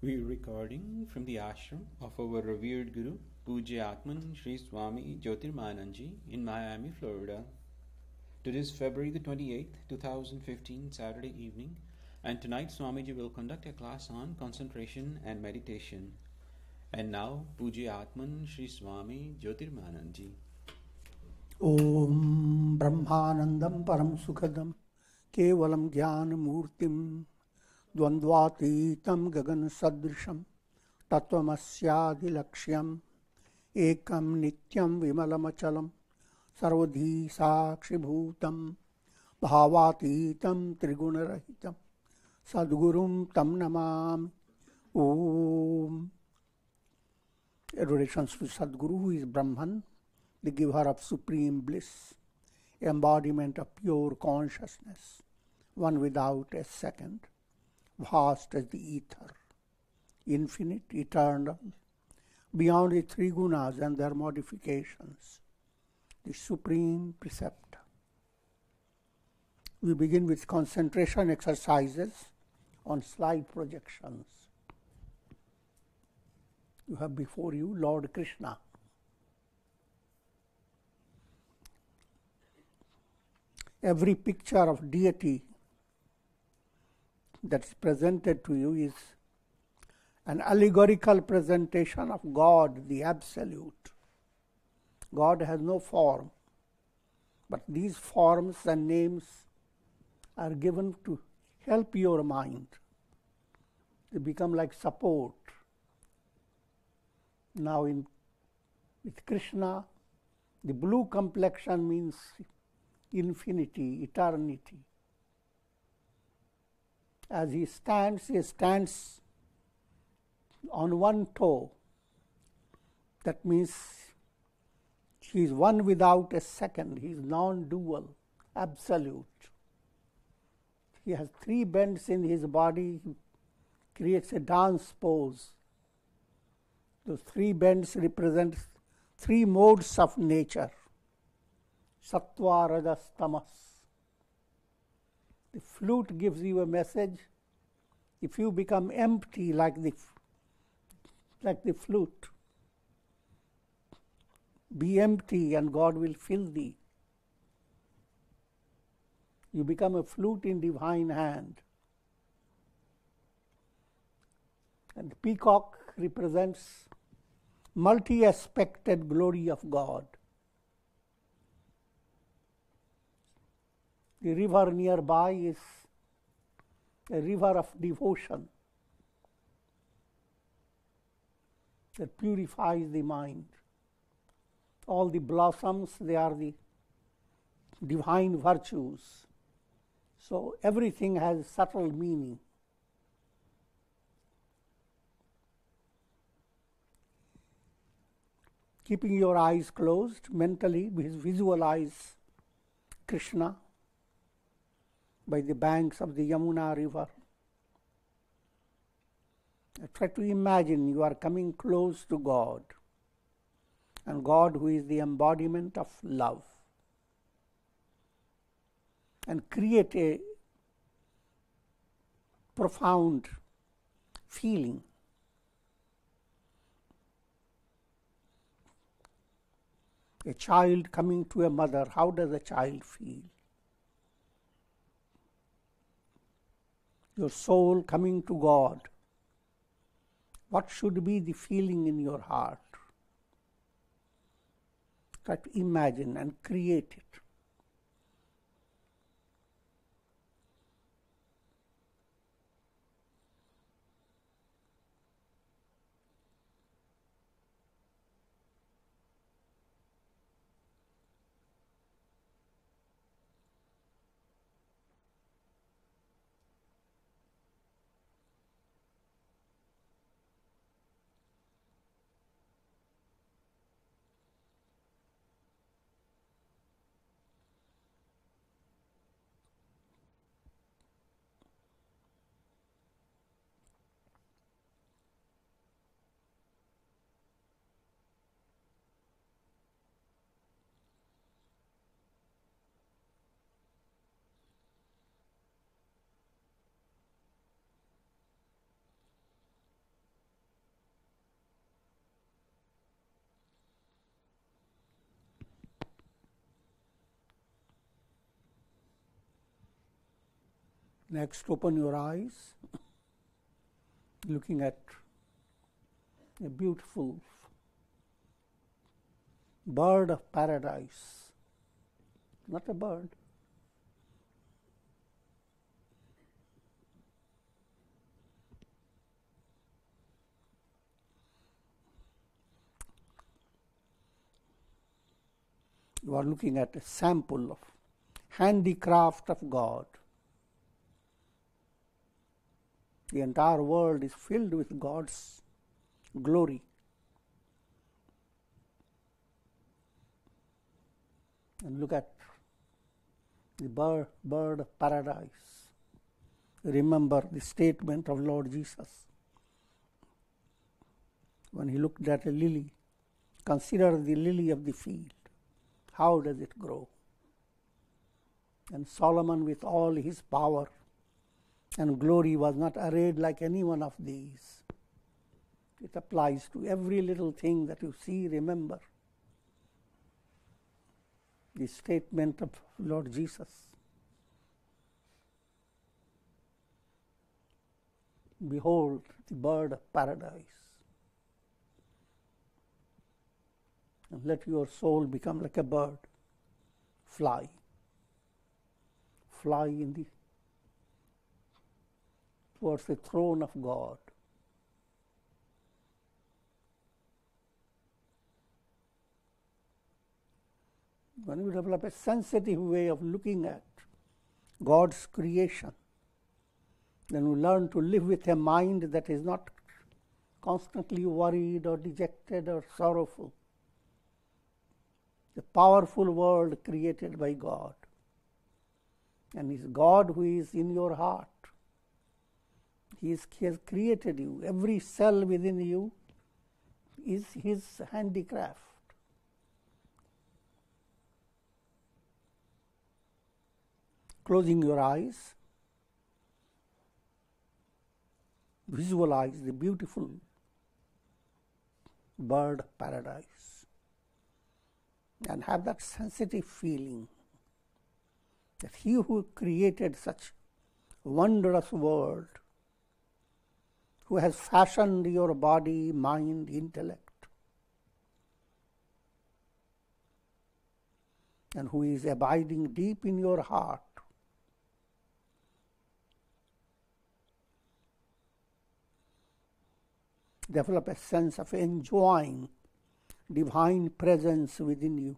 We're recording from the ashram of our revered Guru, Pujya Atman Sri Swami Jyotirmananji in Miami, Florida. Today is February the 28th, 2015, Saturday evening, and tonight Swamiji will conduct a class on concentration and meditation. And now, Pujya Atman Sri Swami Jyotirmananji. Om Brahmanandam Param Sukhadam Kevalam Jnana Murtim Dvandvatitam Gagan Sadrisham Tattvamasya Laksham Ekam Nityam Vimalamachalam Sarvadhi Sakshi Bhutam Bhavatitam Trigunarahitam Sadgurum Tam Namam. Om. Adorations to Sadguru, who is Brahman, the giver of supreme bliss, embodiment of pure consciousness, one without a second, vast as the ether, infinite, eternal, beyond the three gunas and their modifications, the supreme preceptor. We begin with concentration exercises on slide projections. You have before you Lord Krishna. Every picture of deity that's presented to you is an allegorical presentation of God, the Absolute. God has no form, but these forms and names are given to help your mind. They become like support. Now with Krishna, the blue complexion means infinity, eternity. As he stands on one toe. That means he is one without a second. He is non-dual, absolute. He has three bends in his body. He creates a dance pose. Those three bends represent three modes of nature. Sattva, Rajas, Tamas. The flute gives you a message. If you become empty like the flute, be empty and God will fill thee. You become a flute in divine hand. And the peacock represents multi-aspected glory of God. The river nearby is a river of devotion that purifies the mind. All the blossoms, they are the divine virtues. So everything has subtle meaning. Keeping your eyes closed, mentally visualize Krishna by the banks of the Yamuna river. Try to imagine you are coming close to God, and God who is the embodiment of love. And create a profound feeling. A child coming to a mother, how does a child feel? Your soul coming to God, what should be the feeling in your heart? Try to imagine and create it. Next, open your eyes, looking at a beautiful bird of paradise. Not a bird. You are looking at a sample of handicraft of God. The entire world is filled with God's glory. And look at the bird of paradise. Remember the statement of Lord Jesus when he looked at a lily. Consider the lily of the field. How does it grow? And Solomon, with all his power and glory, was not arrayed like any one of these. It applies to every little thing that you see. Remember the statement of Lord Jesus. Behold the bird of paradise. And let your soul become like a bird. Fly. Fly towards the throne of God. When you develop a sensitive way of looking at God's creation, then you learn to live with a mind that is not constantly worried or dejected or sorrowful. The powerful world created by God. And it's God who is in your heart. He has created you. Every cell within you is His handicraft. Closing your eyes, visualize the beautiful bird of paradise and have that sensitive feeling that He who created such wondrous world, who has fashioned your body, mind, intellect, and who is abiding deep in your heart, develop a sense of enjoying divine presence within you.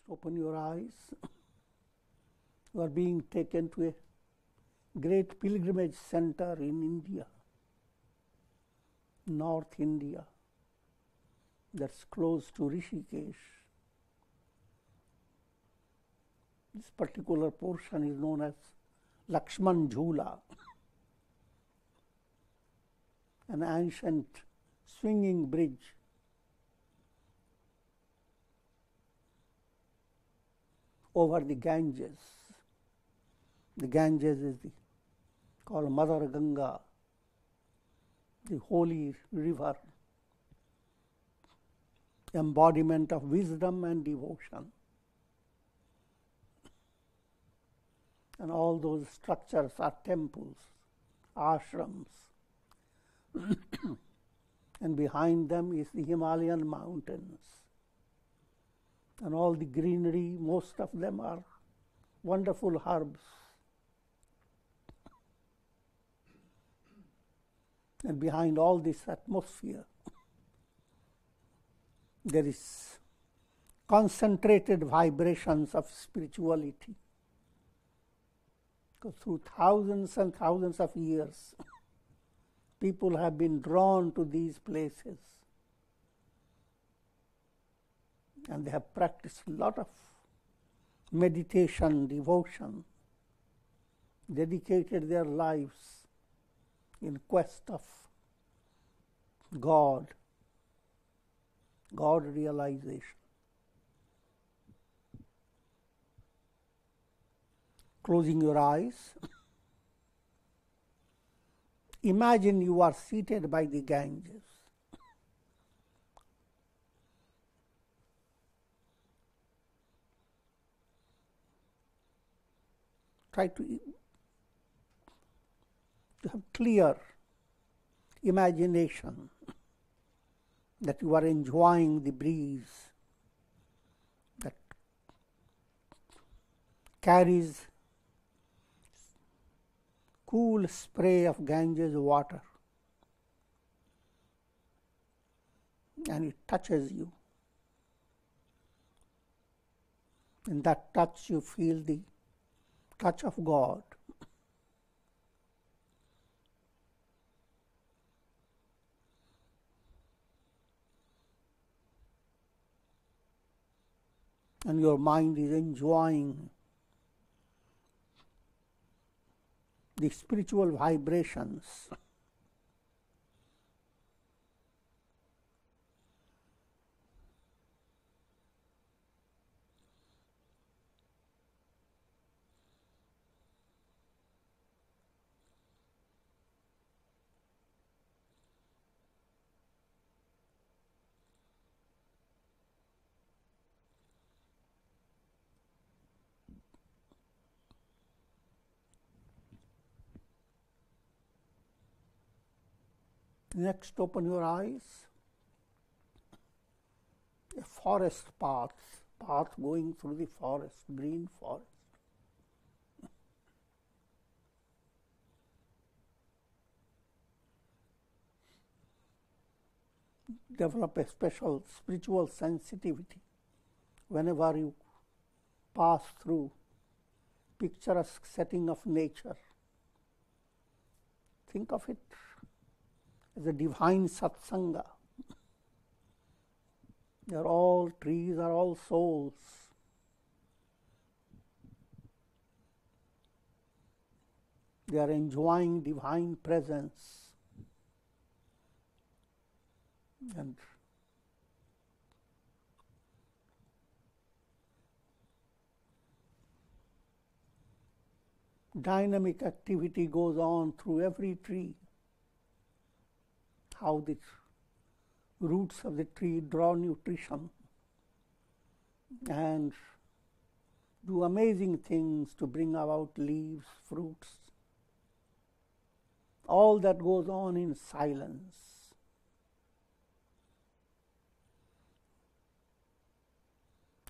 Just open your eyes. You are being taken to a great pilgrimage center in India, North India, that's close to Rishikesh. This particular portion is known as Lakshman Jhula, an ancient swinging bridge over the Ganges. The Ganges is called Mother Ganga, the holy river, embodiment of wisdom and devotion. And all those structures are temples, ashrams. And behind them is the Himalayan mountains. And all the greenery, most of them are wonderful herbs. And behind all this atmosphere, there is concentrated vibrations of spirituality. Because through thousands and thousands of years, people have been drawn to these places. And they have practiced a lot of meditation, devotion, dedicated their lives in quest of God realization. Closing your eyes, imagine you are seated by the Ganges. Try to have clear imagination that you are enjoying the breeze that carries cool spray of Ganges water, and it touches you. In that touch you feel the touch of God. And your mind is enjoying the spiritual vibrations. Next, open your eyes. A forest path going through the forest, green forest. Develop a special spiritual sensitivity whenever you pass through picturesque setting of nature. Think of it as a divine satsanga. Trees are all souls. They are enjoying divine presence. And dynamic activity goes on through every tree. How the roots of the tree draw nutrition and do amazing things to bring about leaves, fruits. All that goes on in silence.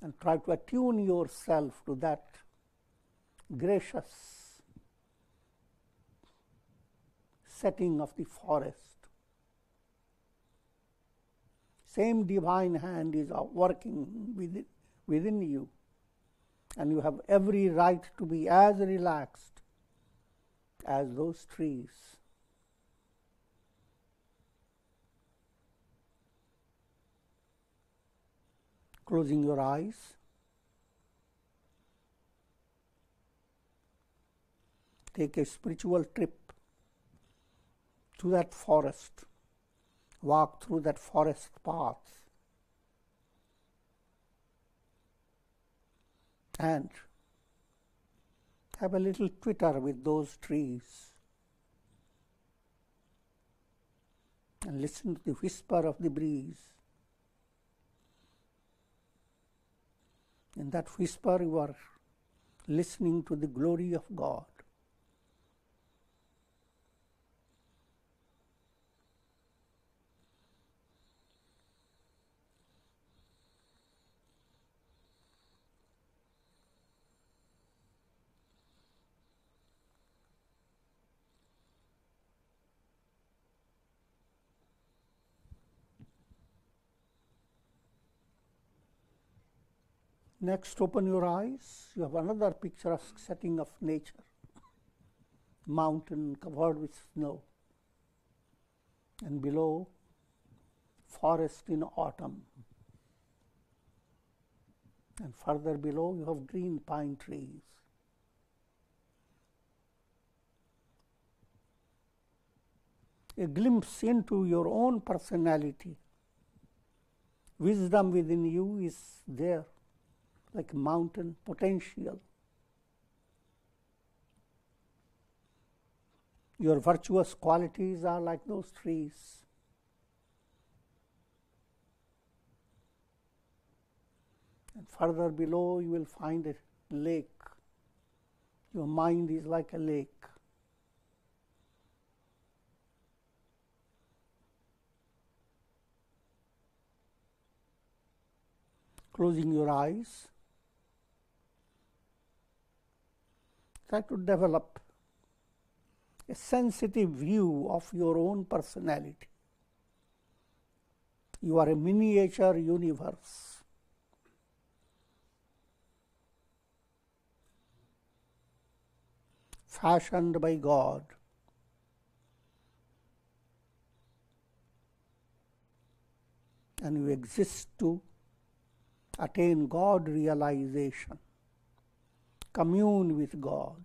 And try to attune yourself to that gracious setting of the forest. Same divine hand is working within you. And you have every right to be as relaxed as those trees. Closing your eyes, take a spiritual trip to that forest, walk through that forest path, and have a little twitter with those trees and listen to the whisper of the breeze. In that whisper, you are listening to the glory of God. Next, open your eyes. You have another picture of setting of nature. Mountain covered with snow. And below, forest in autumn. And further below, you have green pine trees. A glimpse into your own personality. Wisdom within you is there, like mountain potential. Your virtuous qualities are like those trees. And further below, you will find a lake. Your mind is like a lake. Closing your eyes, try to develop a sensitive view of your own personality. You are a miniature universe. Fashioned by God. And you exist to attain God realization, commune with God.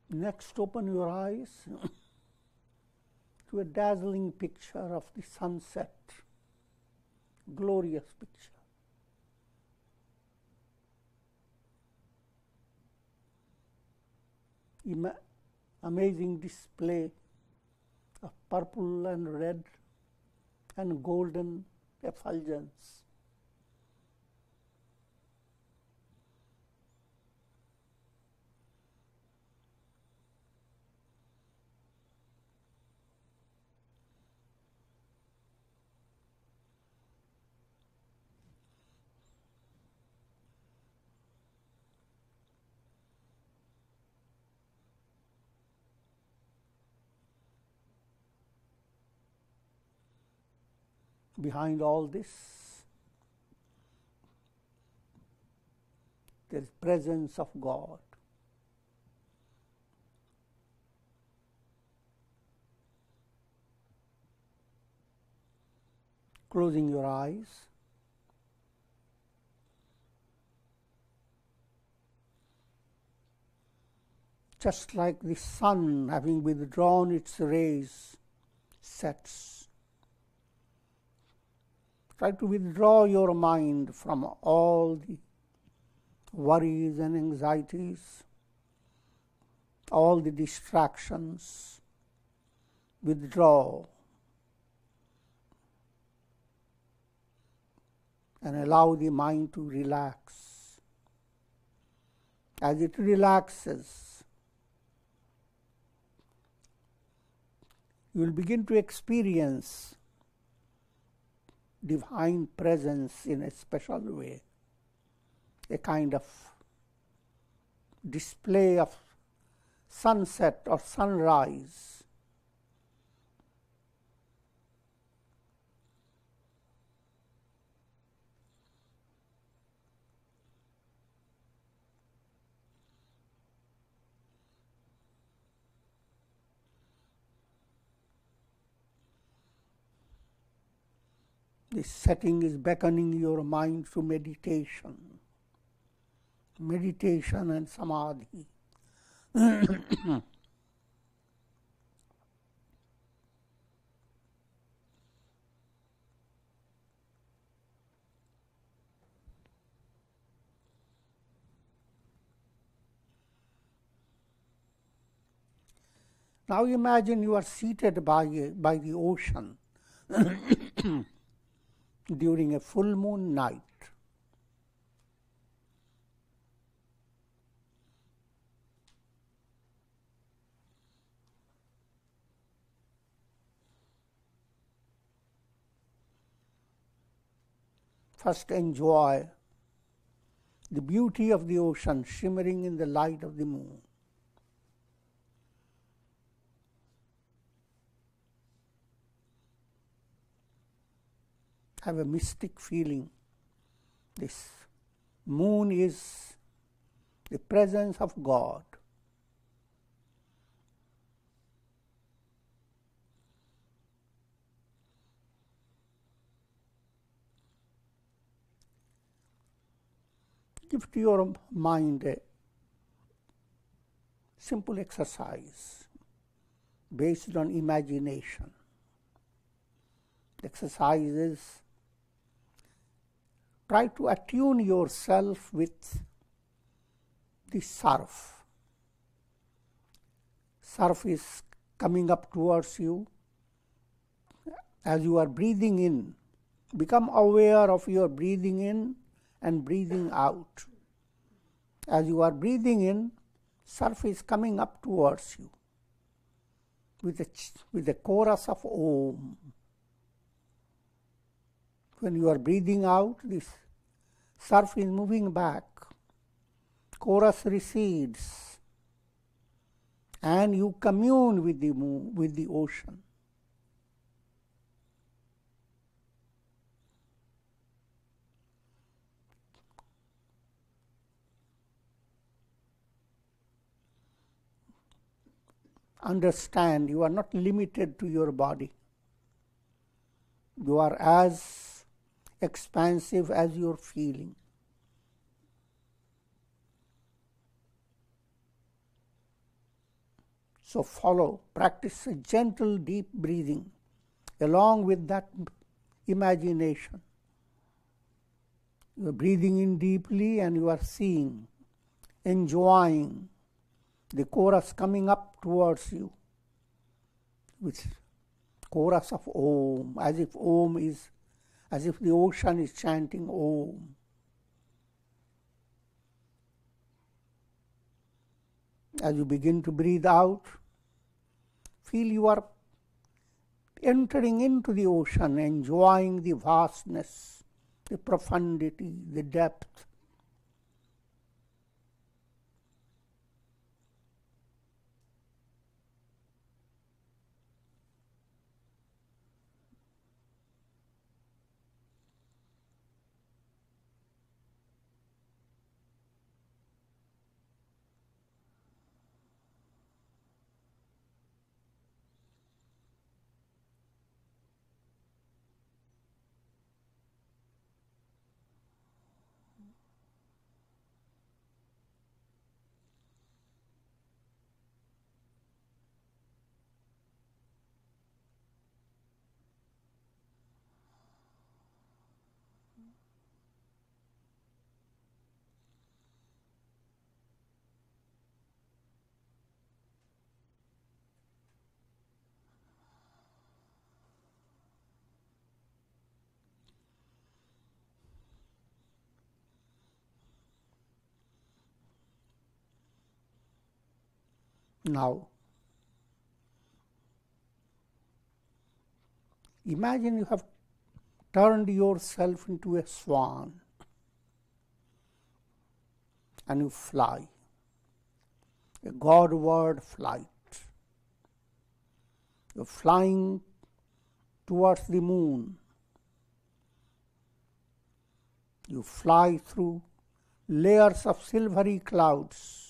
Next, open your eyes to a dazzling picture of the sunset, glorious picture. Amazing display of purple and red and golden effulgence. Behind all this, there is presence of God. Closing your eyes, just like the sun having withdrawn its rays sets. Try to withdraw your mind from all the worries and anxieties, all the distractions. Withdraw and allow the mind to relax. As it relaxes, you will begin to experience divine presence in a special way, a kind of display of sunset or sunrise. This setting is beckoning your mind to meditation and samadhi. Now imagine you are seated by the ocean during a full moon night. First, enjoy the beauty of the ocean shimmering in the light of the moon. Have a mystic feeling. This moon is the presence of God. Give to your mind a simple exercise based on imagination. The exercise is try to attune yourself with the surf. Surf is coming up towards you. As you are breathing in, become aware of your breathing in and breathing out. As you are breathing in, surf is coming up towards you with a chorus of Om. When you are breathing out, this surf is moving back, chorus recedes, and you commune with the ocean. Understand, you are not limited to your body. You are as expansive as your feeling. So practice a gentle, deep breathing along with that imagination. You are breathing in deeply and you are seeing, enjoying the chorus coming up towards you with chorus of Om, as if the ocean is chanting Om. As you begin to breathe out, feel you are entering into the ocean, enjoying the vastness, the profundity, the depth. Now, imagine you have turned yourself into a swan and you fly, a Godward flight. You're flying towards the moon. You fly through layers of silvery clouds.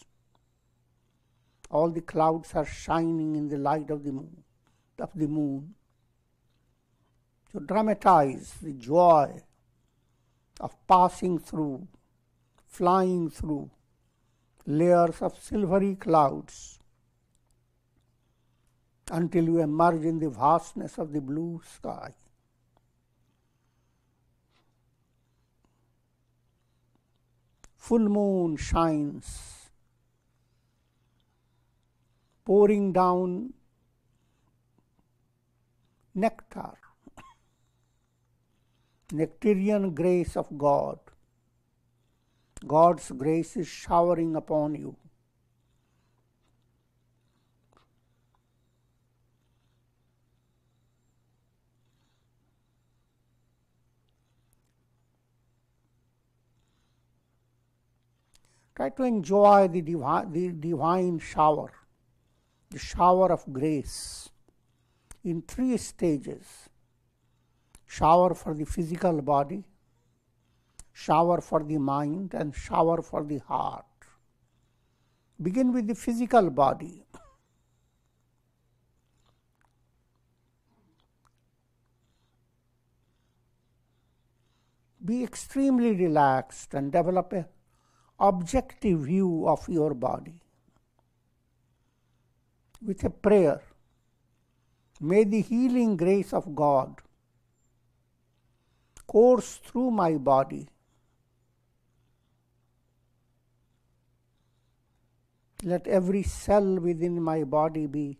All the clouds are shining in the light of the moon. To dramatize the joy of passing through, flying through layers of silvery clouds until you emerge in the vastness of the blue sky. Full moon shines, pouring down nectar, nectarian grace of God. God's grace is showering upon you. Try to enjoy the divine shower, the shower of grace, in 3 stages. Shower for the physical body, shower for the mind, and shower for the heart. Begin with the physical body. Be extremely relaxed and develop an objective view of your body. With a prayer, may the healing grace of God course through my body. Let every cell within my body be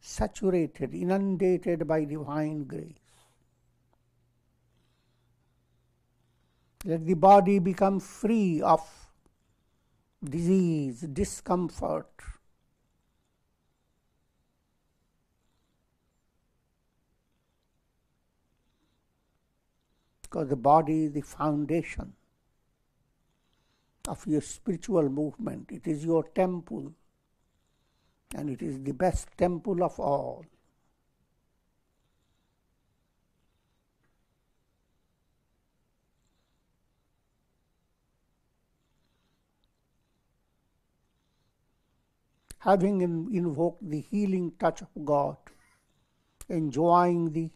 saturated, inundated by divine grace. Let the body become free of disease, discomfort. Because the body is the foundation of your spiritual movement. It is your temple, and it is the best temple of all. Having invoked the healing touch of God, enjoying the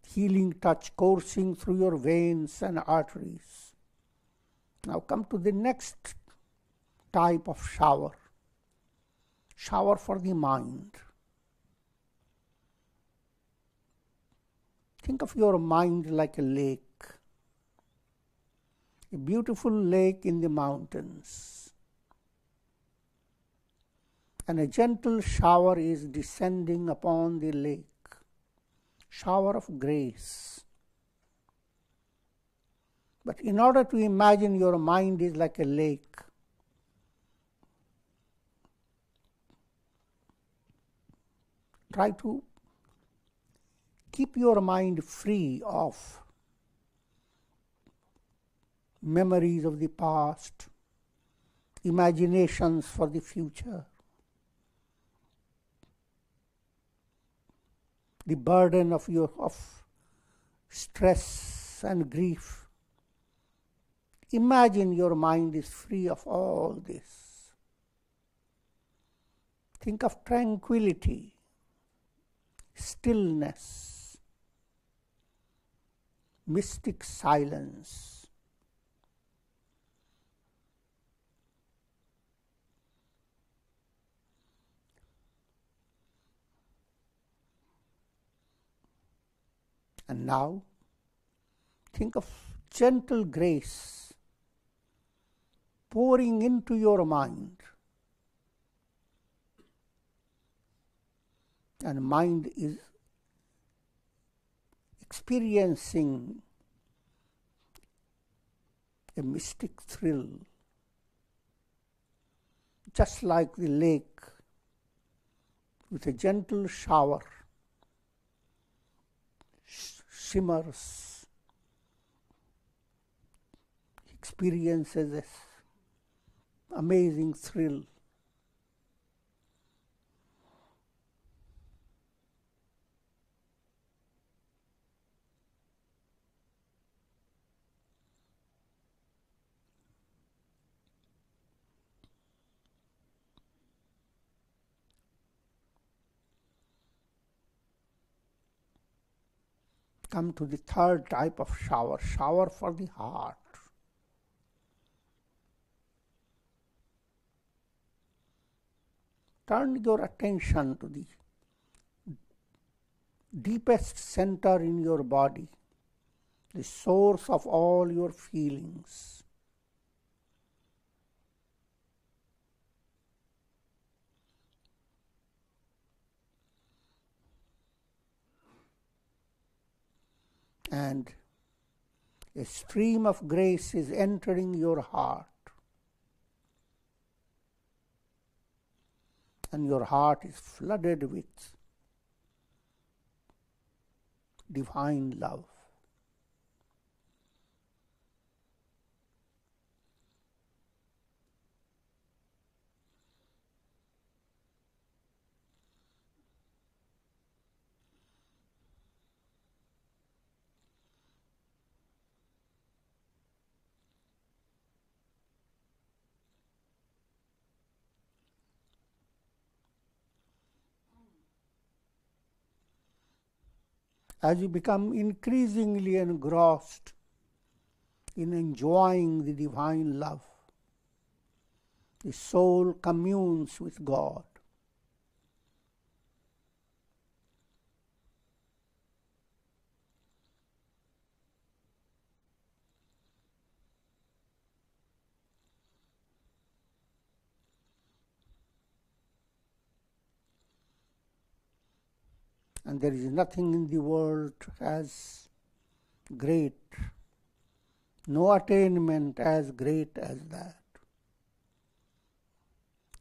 healing touch coursing through your veins and arteries. Now come to the next type of shower. Shower for the mind. Think of your mind like a lake. A beautiful lake in the mountains. And a gentle shower is descending upon the lake. Shower of grace. But in order to imagine your mind is like a lake, try to keep your mind free of memories of the past, imaginations for the future, the burden of stress and grief. Imagine your mind is free of all this. Think of tranquility, stillness, mystic silence. And now, think of gentle grace pouring into your mind. And mind is experiencing a mystic thrill, just like the lake with a gentle shower shimmers, experiences this amazing thrill. Come to the third type of shower, shower for the heart. Turn your attention to the deepest center in your body, the source of all your feelings. And a stream of grace is entering your heart. And your heart is flooded with divine love. As you become increasingly engrossed in enjoying the divine love, the soul communes with God. And there is nothing in the world as great, no attainment as great as that.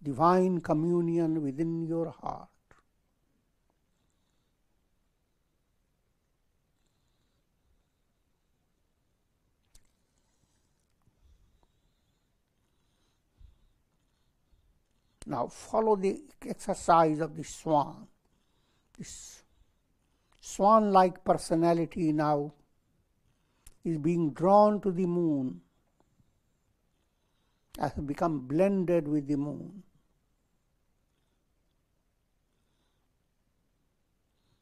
Divine communion within your heart. Now follow the exercise of the swan. This swan-like personality now is being drawn to the moon, has become blended with the moon.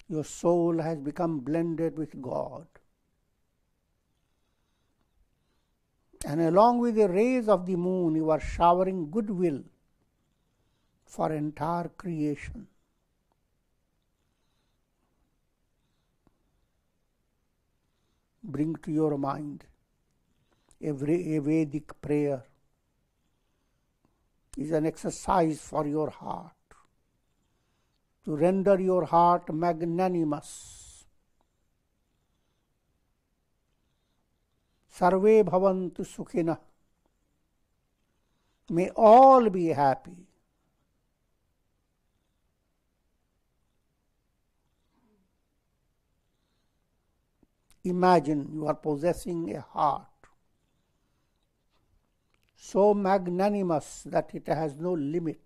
Your soul has become blended with God. And along with the rays of the moon, you are showering goodwill for entire creation. Bring to your mind every Vedic prayer is an exercise for your heart, to render your heart magnanimous. Sarve bhavantu sukhina. May all be happy. Imagine you are possessing a heart so magnanimous that it has no limit.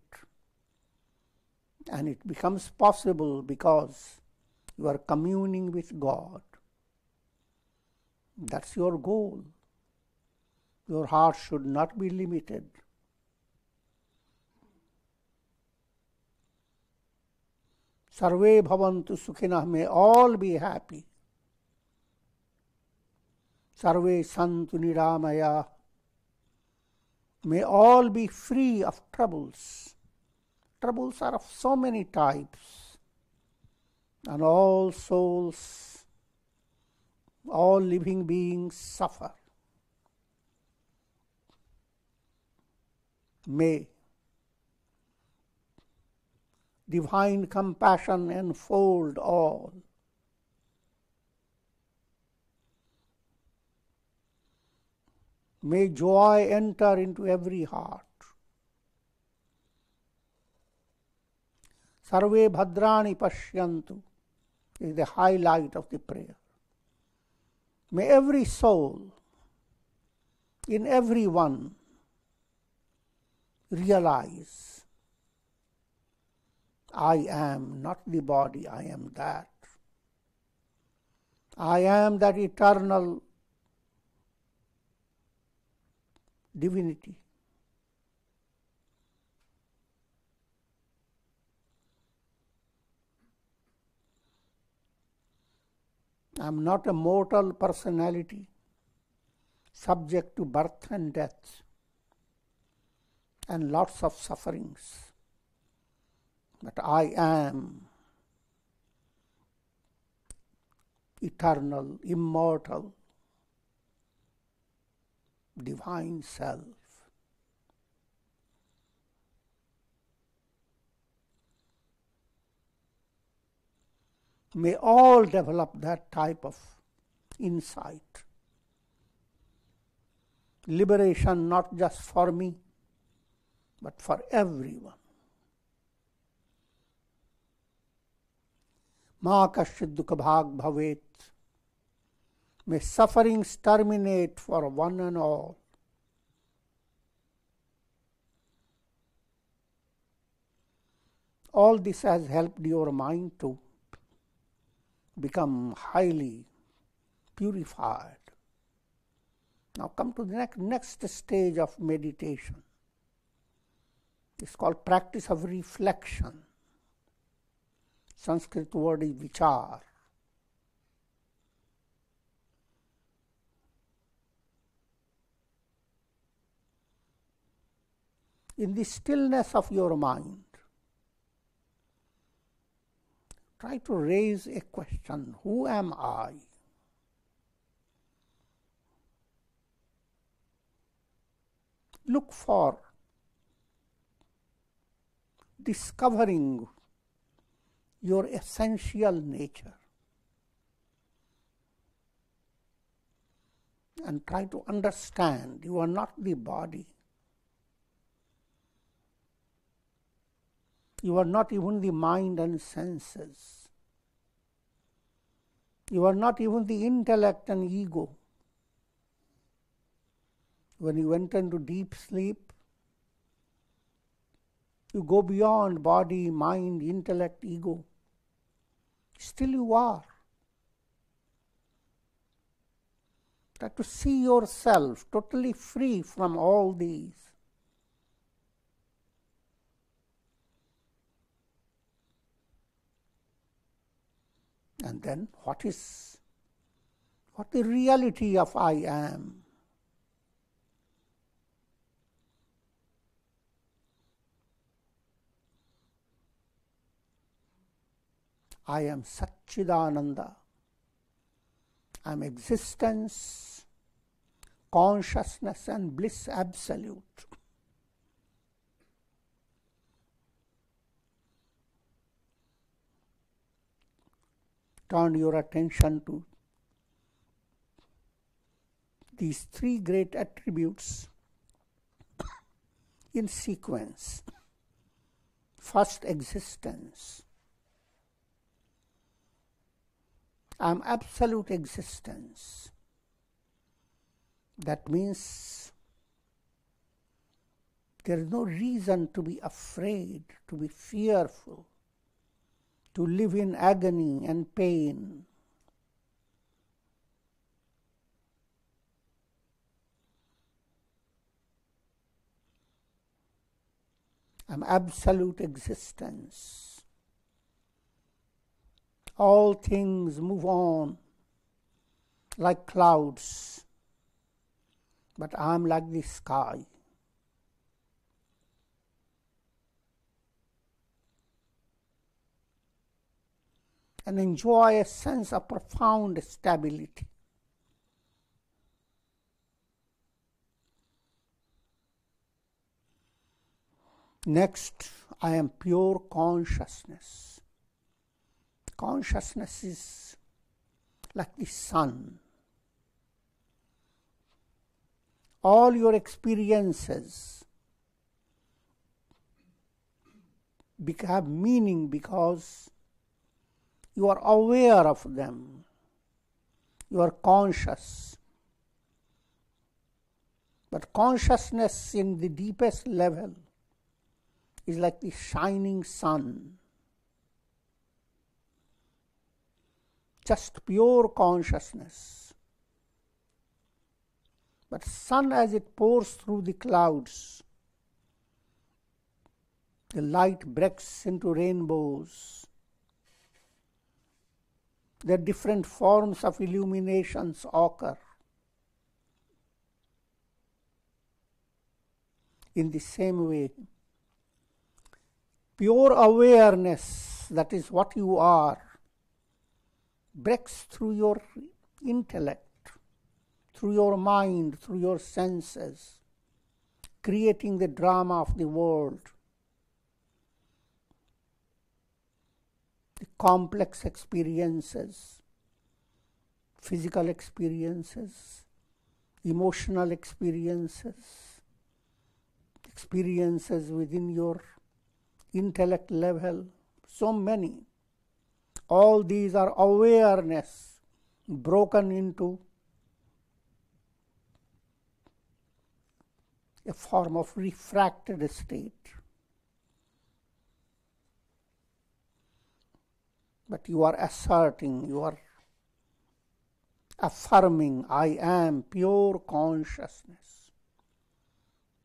And it becomes possible because you are communing with God. That's your goal. Your heart should not be limited. Sarve bhavantu sukhinah, may all be happy. Sarve santu niramaya, may all be free of troubles. Troubles are of so many types, and all souls, all living beings suffer. May divine compassion enfold all. May joy enter into every heart. Sarve bhadrani pashyantu is the highlight of the prayer. May every soul in everyone realize, I am not the body, I am that. I am that eternal divinity. I am not a mortal personality subject to birth and death and lots of sufferings. But I am eternal, immortal, divine self. May all develop that type of insight. Liberation not just for me, but for everyone. Ma kaschid dukha bhag bhavet. May sufferings terminate for one and all. All this has helped your mind to become highly purified. Now come to the next stage of meditation. It's called practice of reflection. Sanskrit word is vichar. In the stillness of your mind, try to raise a question. Who am I? Look for discovering your essential nature and try to understand you are not the body. You are not even the mind and senses. You are not even the intellect and ego. When you enter into deep sleep, you go beyond body, mind, intellect, ego. Still you are. Try to see yourself totally free from all these. And then what the reality of I am? I am Satchidananda. I am existence, consciousness and bliss absolute. Turn your attention to these three great attributes in sequence. First, existence. I am absolute existence. That means there is no reason to be afraid, to be fearful, to live in agony and pain. I am absolute existence. All things move on like clouds, but I am like the sky. And enjoy a sense of profound stability. Next, I am pure consciousness. Consciousness is like the sun. All your experiences have meaning because you are aware of them. You are conscious. But consciousness in the deepest level is like the shining sun. Just pure consciousness. But sun, as it pours through the clouds, the light breaks into rainbows. The different forms of illuminations occur. In the same way, pure awareness, that is what you are, breaks through your intellect, through your mind, through your senses, creating the drama of the world. The complex experiences, physical experiences, emotional experiences, experiences within your intellect level, so many. All these are awareness broken into a form of refracted state. But you are asserting, you are affirming, I am pure consciousness,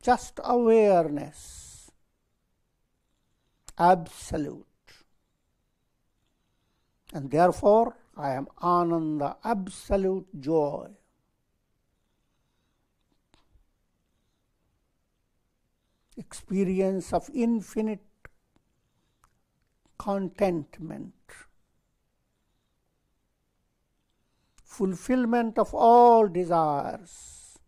just awareness, absolute. And therefore, I am Ananda, absolute joy. Experience of infinite contentment. Fulfillment of all desires.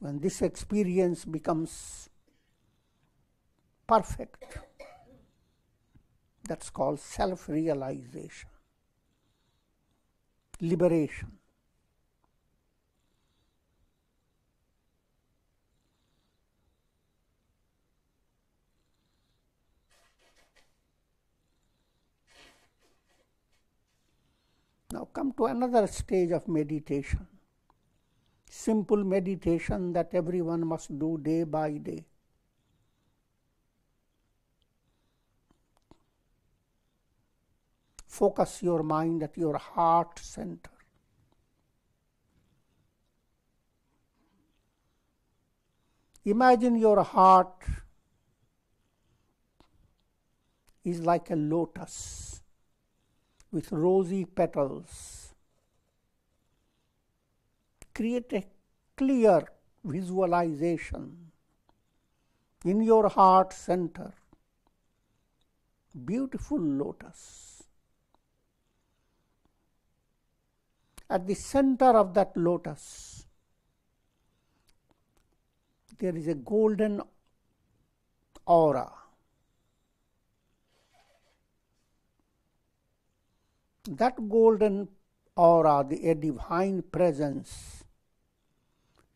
When this experience becomes perfect, that's called self-realization, liberation. Now come to another stage of meditation. Simple meditation that everyone must do day by day. Focus your mind at your heart center. Imagine your heart is like a lotus with rosy petals. Create a clear visualization in your heart center. Beautiful lotus. At the center of that lotus, there is a golden aura. That golden aura, a divine presence,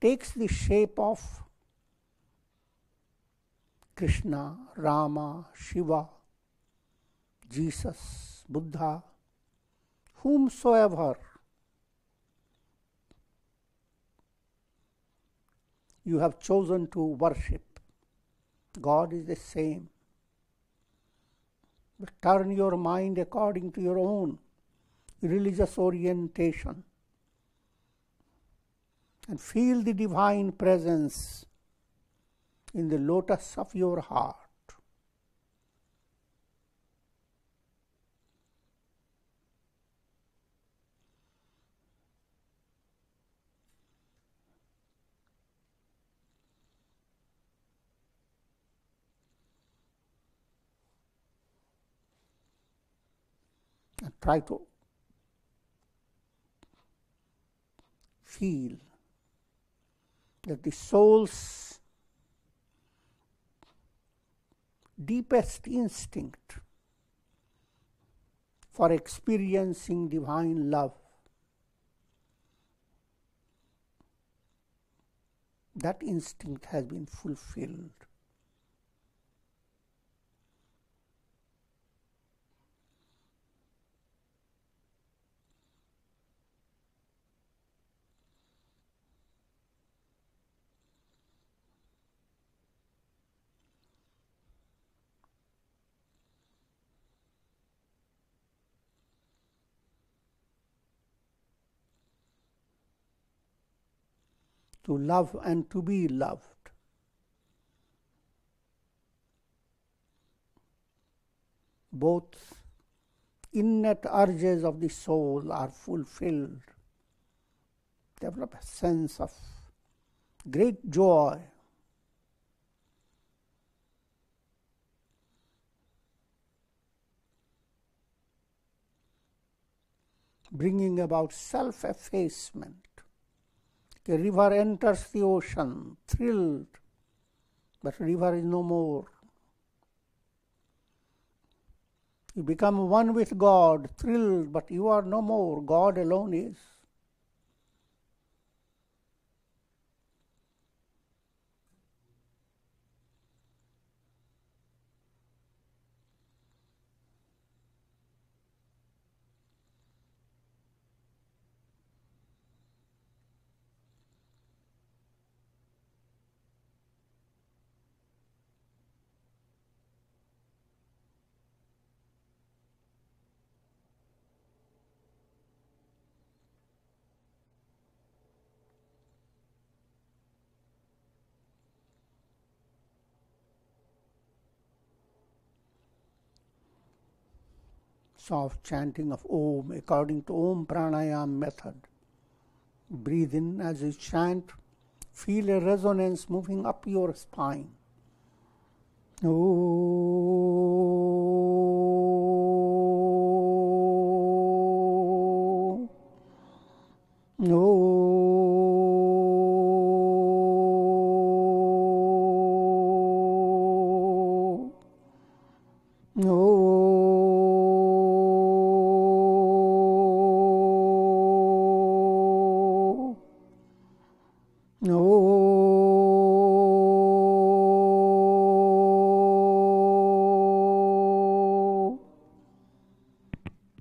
takes the shape of Krishna, Rama, Shiva, Jesus, Buddha, whomsoever you have chosen to worship. God is the same. But turn your mind according to your own religious orientation and feel the divine presence in the lotus of your heart. And try to feel that the soul's deepest instinct for experiencing divine love. That instinct has been fulfilled. To love and to be loved. Both innate urges of the soul are fulfilled. Develop a sense of great joy. Bringing about self-effacement. A river enters the ocean, thrilled, but river is no more. You become one with God, thrilled, but you are no more. God alone is. Soft chanting of Om according to Om Pranayam method. Breathe in as you chant. Feel a resonance moving up your spine. Om. Om.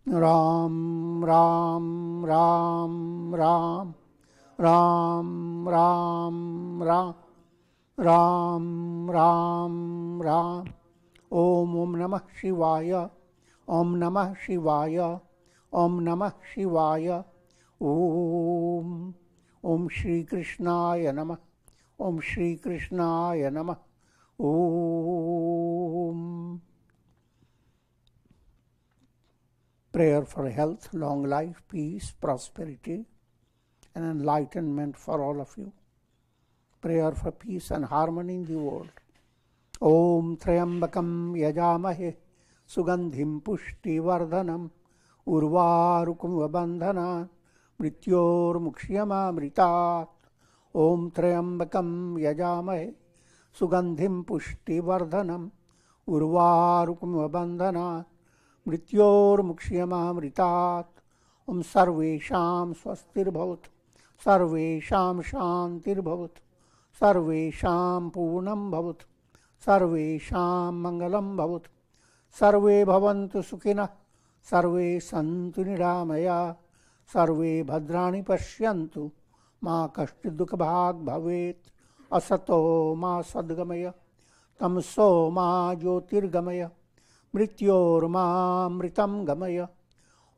Ram, Ram, Ram, Ram, Ram, Ram, Ram, Ram, Ram, Ram. Om Namah Shivaya, Om Namah Shivaya, Om Namah Shivaya. Om Shri Krishnaya Namah, Om Shri Krishnaya Namah. Om. Prayer for health, long life, peace, prosperity, and enlightenment for all of you. Prayer for peace and harmony in the world. Om Trayambakam Yajamahe Sugandhim Pushti Vardhanam Urvarukum Vabandhana Mrityor Mukshyamamritat. Om Trayambakam Yajamahe Sugandhim Pushti Vardhanam Urvarukum Vabandhana Mrityor Mukshyamamritat. Om Sarvesham Swastirбhavatu, Sarvesham Shantirbhavatu, Sarvesham Purnam Bhavatu, Sarvesham Mangalam Bhavatu, Sarve Bhavantu Sukhina, Sarve Santu Niramaya, Sarve Bhadrani Pashyantu, Ma Kashchid Dukha Bhag Bhavet, Asato Ma Sadgamaya, Tamso Ma Jyotirgamaya, Mrityor Ma Mritam Gamaya.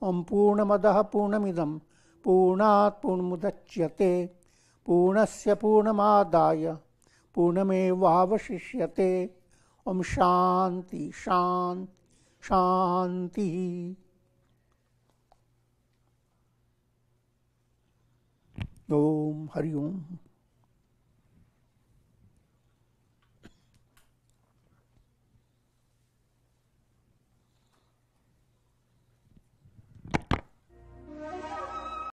Om Purnamadaha Purnamidam Purnat Purnamudachyate Purnasya Purnamadaya Purnamevavashishyate. Om Shanti Shanti Shanti. Om Hari Om.